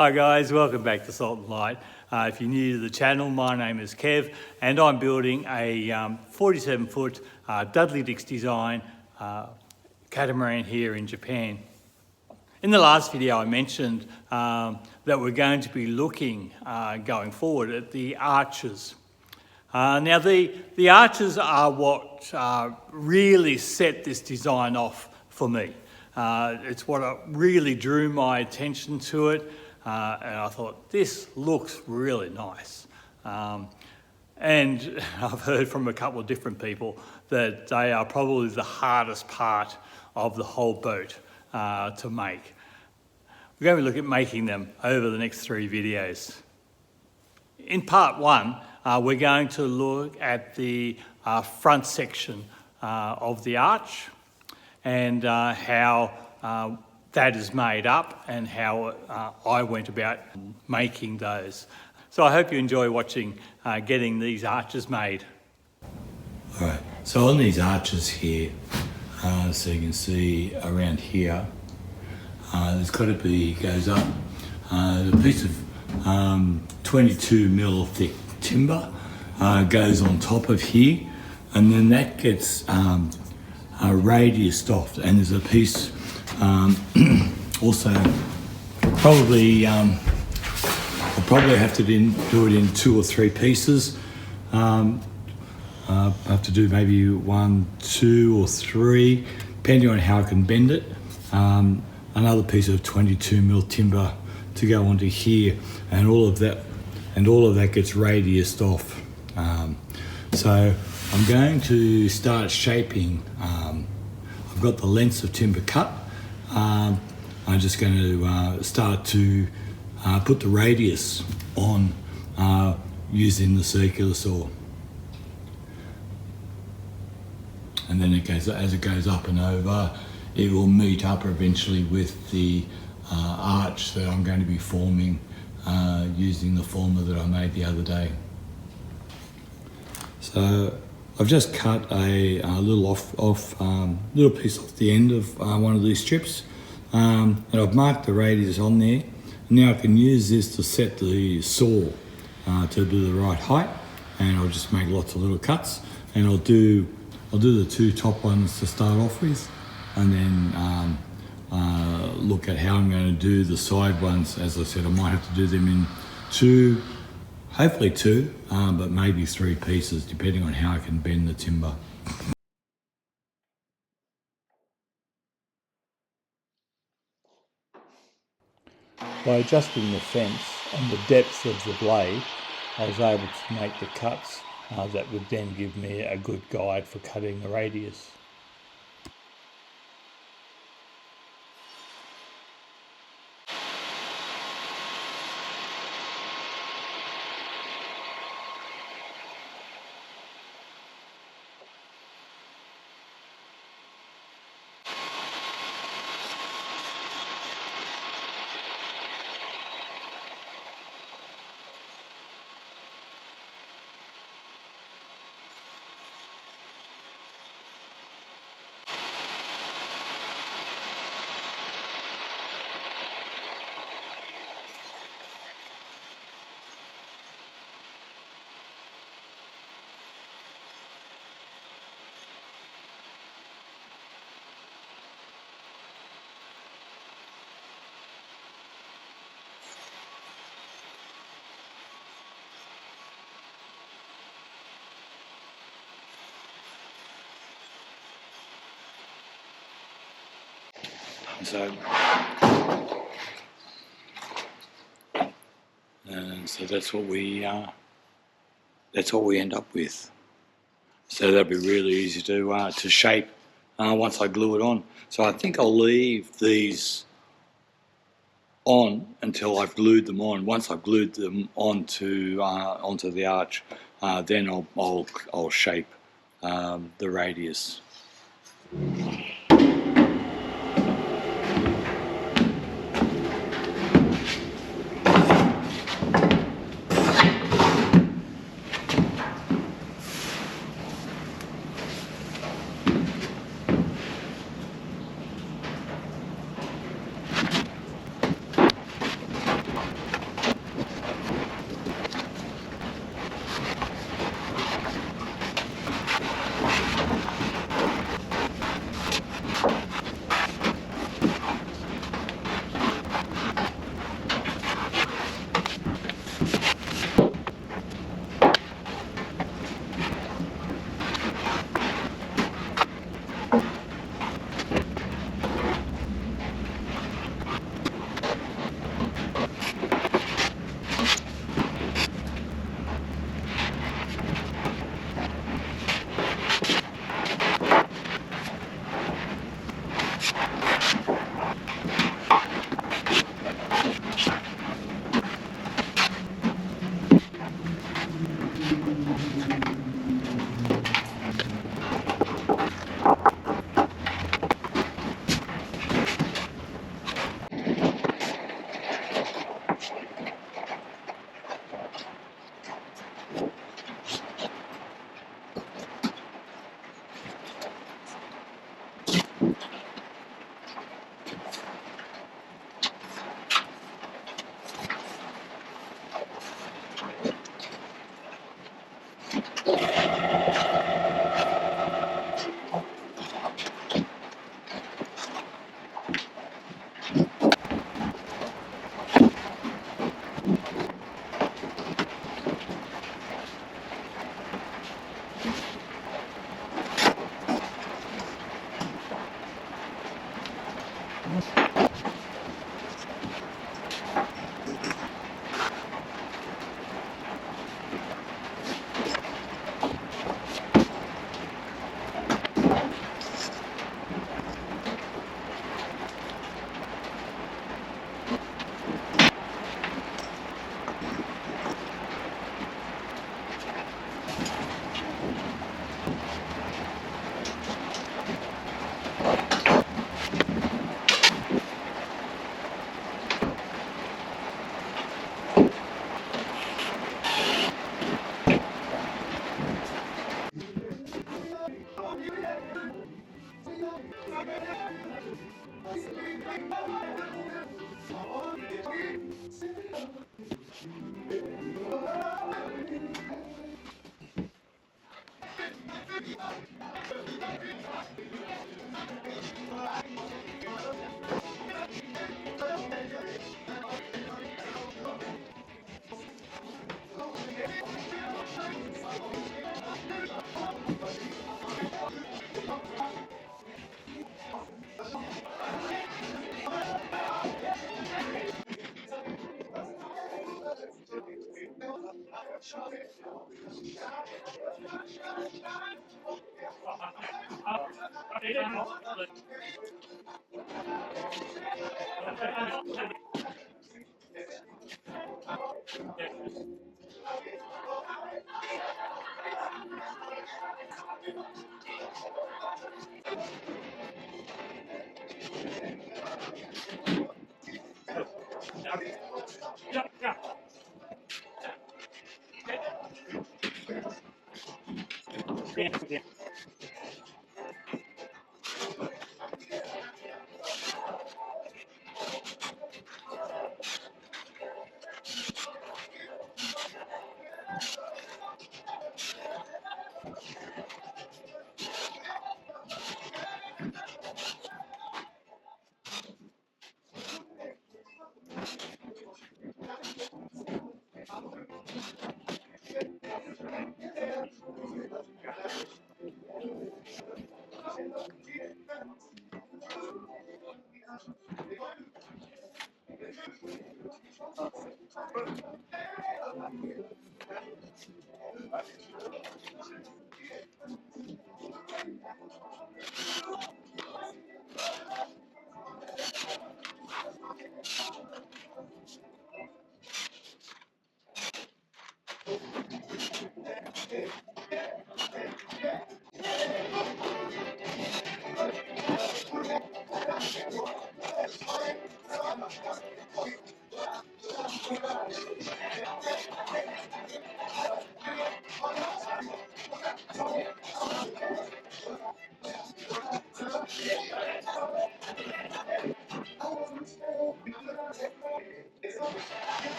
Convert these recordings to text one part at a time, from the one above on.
Hi guys, welcome back to Salt and Light. If you're new to the channel, my name is Kev and I'm building a 47-foot Dudley Dix design catamaran here in Japan. In the last video I mentioned that we're going to be looking going forward at the arches. Now the arches are what really set this design off for me. It's what really drew my attention to it. And I thought, this looks really nice. And I've heard from a couple of different people that they are probably the hardest part of the whole boat to make. We're going to look at making them over the next 3 videos. In part 1, we're going to look at the front section of the arch and how that is made up and how I went about making those. So I hope you enjoy watching getting these arches made. Alright, so on these arches here, so you can see around here, there's got to be, goes up, a piece of 22mm thick timber goes on top of here, and then that gets radiused off, and there's a piece also probably I'll probably have to do it in 2 or 3 pieces. I have to do maybe 1, 2 or 3 depending on how I can bend it. Another piece of 22mm timber to go onto here, and all of that gets radiused off. So I'm going to start shaping. I've got the lengths of timber cut. I'm just going to start to put the radius on using the circular saw. And then as it goes up and over, it will meet up eventually with the arch that I'm going to be forming using the former that I made the other day. So I've just cut a little little piece off the end of one of these strips, and I've marked the radius on there. Now I can use this to set the saw to do the right height, and I'll just make lots of little cuts, and I'll do the 2 top ones to start off with, and then look at how I'm going to do the side ones. As I said, I might have to do them in 2, hopefully 2, but maybe 3 pieces, depending on how I can bend the timber. By adjusting the fence and the depth of the blade, I was able to make the cuts that would then give me a good guide for cutting the radius. So that's what we end up with. So that'll be really easy to shape once I glue it on. So I think I'll leave these on until I've glued them on. Once I've glued them onto the arch, then I'll shape the radius.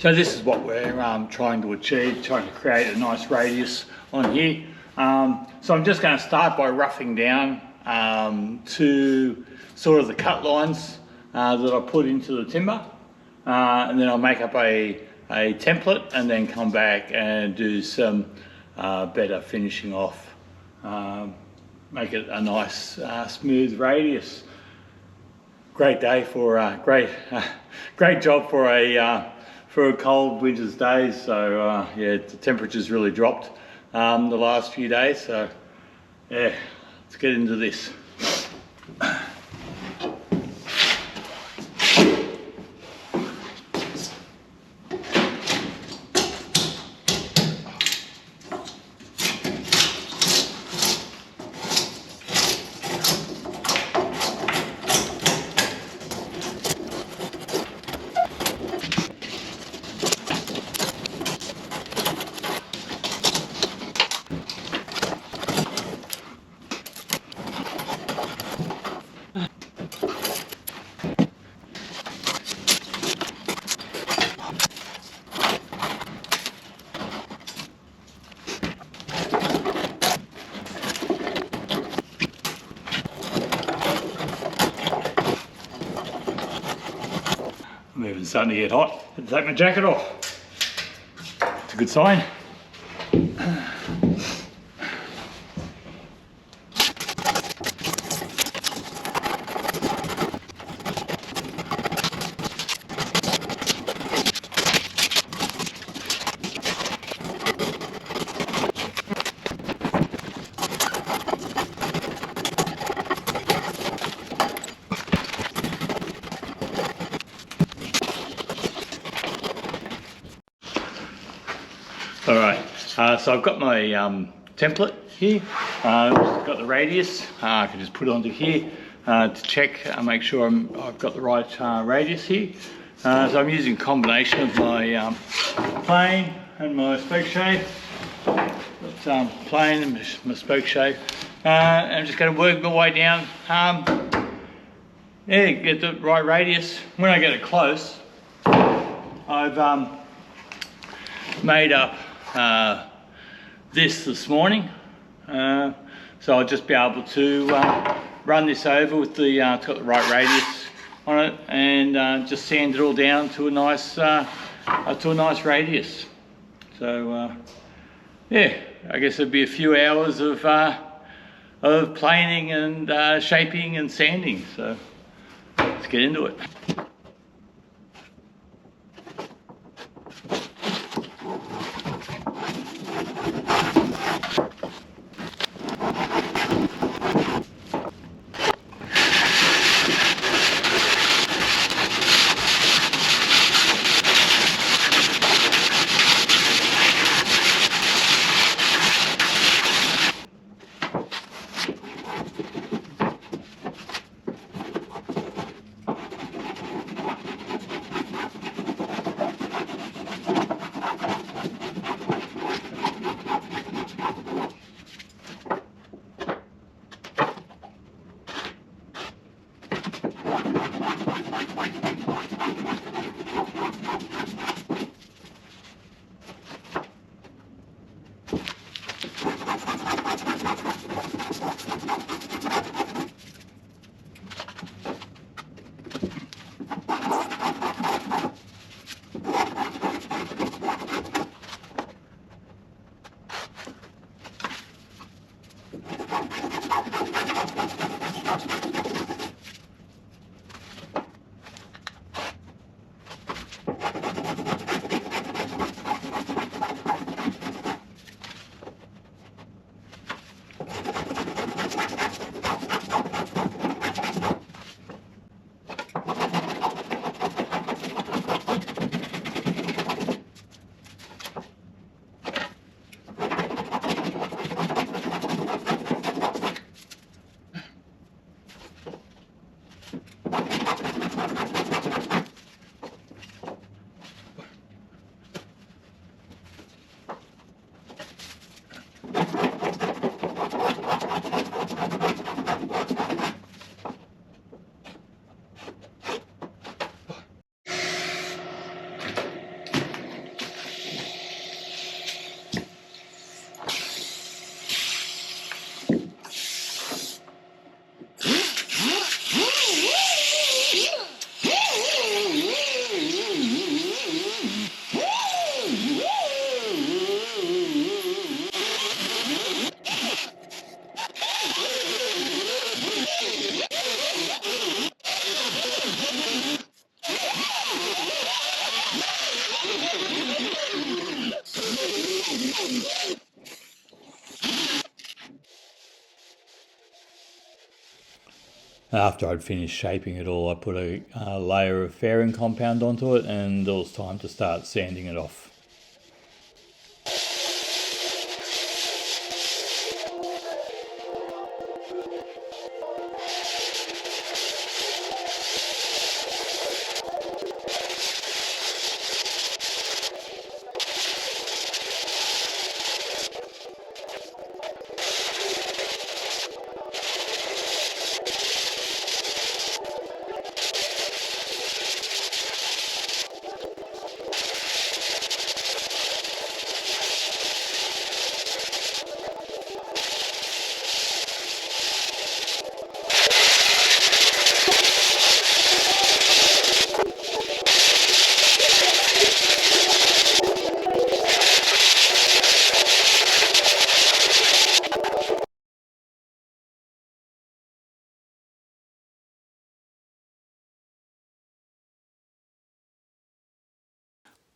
So this is what we're trying to achieve, trying to create a nice radius on here. So I'm just going to start by roughing down to sort of the cut lines that I put into the timber, and then I'll make up a template and then come back and do some better finishing off, make it a nice smooth radius. Great day for great job for a cold winter's days. So yeah, the temperature's really dropped the last few days. So yeah, let's get into this. Moving, starting to get hot. Had to take my jacket off. It's a good sign. All right, so I've got my template here. Got the radius. I can just put it onto here to check and make sure I've got the right radius here. So I'm using a combination of my plane and my spoke shave. Got plane and my spoke shave. I'm just going to work my way down. Yeah, get the right radius. When I get it close, I've made up this morning, so I'll just be able to run this over with the it's got the right radius on it, and just sand it all down to a nice radius. So yeah, I guess it'd be a few hours of planing and shaping and sanding. So let's get into it. After I'd finished shaping it all, I put a layer of fairing compound onto it, and it was time to start sanding it off.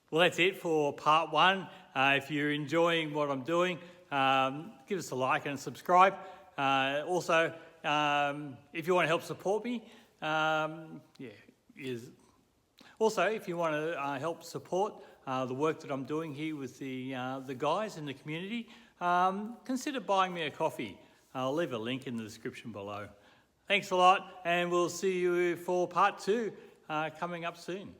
Well, that's it for part one. If you're enjoying what I'm doing, give us a like and subscribe. Also, if you want to help support me, also, if you want to help support the work that I'm doing here with the guys in the community, consider buying me a coffee. I'll leave a link in the description below. Thanks a lot, and we'll see you for part two coming up soon.